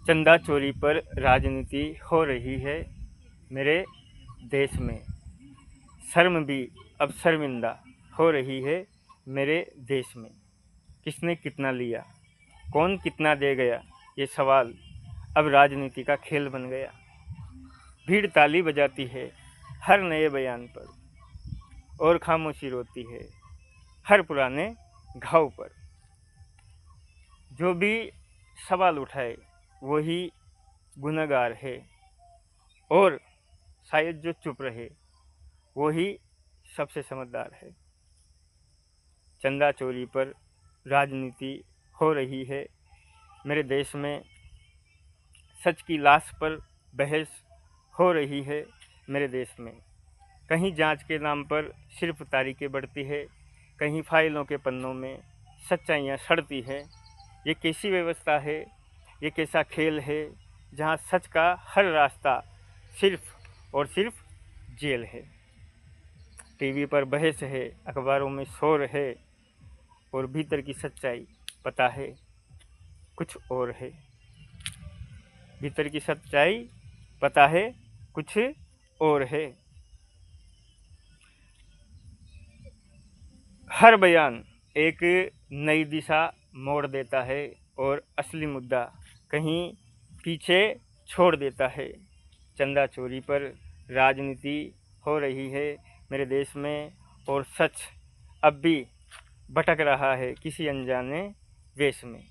चंदा चोरी पर राजनीति हो रही है मेरे देश में। शर्म भी अब शर्मिंदा हो रही है मेरे देश में। किसने कितना लिया, कौन कितना दे गया, ये सवाल अब राजनीति का खेल बन गया। भीड़ ताली बजाती है हर नए बयान पर और खामोशी रोती है हर पुराने घाव पर। जो भी सवाल उठाए वही गुनहगार है और शायद जो चुप रहे वही सबसे समझदार है। चंदा चोरी पर राजनीति हो रही है मेरे देश में। सच की लाश पर बहस हो रही है मेरे देश में। कहीं जांच के नाम पर सिर्फ तारीखें बढ़ती है, कहीं फाइलों के पन्नों में सच्चाइयाँ सड़ती है। ये कैसी व्यवस्था है, ये कैसा खेल है जहाँ सच का हर रास्ता सिर्फ और सिर्फ जेल है। टीवी पर बहस है, अखबारों में शोर है और भीतर की सच्चाई पता है कुछ और है। भीतर की सच्चाई पता है कुछ और है। हर बयान एक नई दिशा मोड़ देता है और असली मुद्दा कहीं पीछे छोड़ देता है। चंदा चोरी पर राजनीति हो रही है मेरे देश में और सच अब भी भटक रहा है किसी अनजाने वेश में।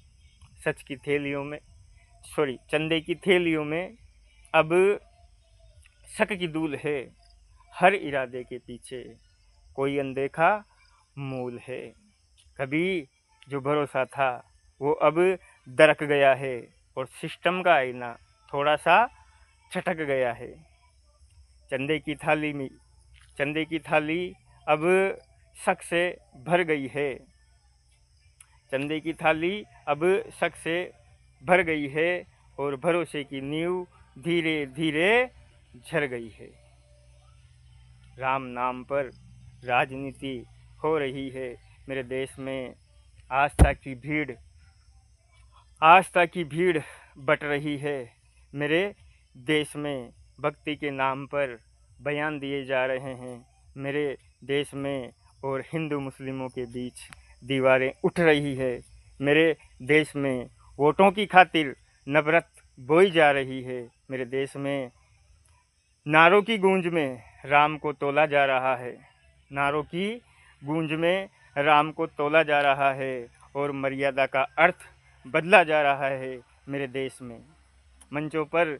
सच की थैलियों में चंदे की थैलियों में अब शक की धूल है। हर इरादे के पीछे कोई अनदेखा मूल है। कभी जो भरोसा था वो अब दरक गया है और सिस्टम का आईना थोड़ा सा छटक गया है। चंदे की थाली अब शक से भर गई है। चंदे की थाली अब शक से भर गई है और भरोसे की नींव धीरे धीरे झड़ गई है। राम नाम पर राजनीति हो रही है मेरे देश में। आस्था की भीड़ बट रही है मेरे देश में। भक्ति के नाम पर बयान दिए जा रहे हैं मेरे देश में और हिंदू मुस्लिमों के बीच दीवारें उठ रही है मेरे देश में। वोटों की खातिर नफरत बोई जा रही है मेरे देश में। नारों की गूंज में राम को तोला जा रहा है। नारों की गूंज में राम को तोला जा रहा है और मर्यादा का अर्थ बदला जा रहा है मेरे देश में। मंचों पर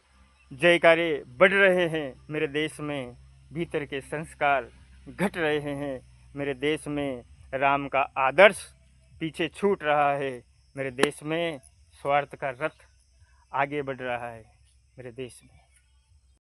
जयकारे बढ़ रहे हैं मेरे देश में। भीतर के संस्कार घट रहे हैं मेरे देश में। राम का आदर्श पीछे छूट रहा है मेरे देश में। स्वार्थ का रथ आगे बढ़ रहा है मेरे देश में।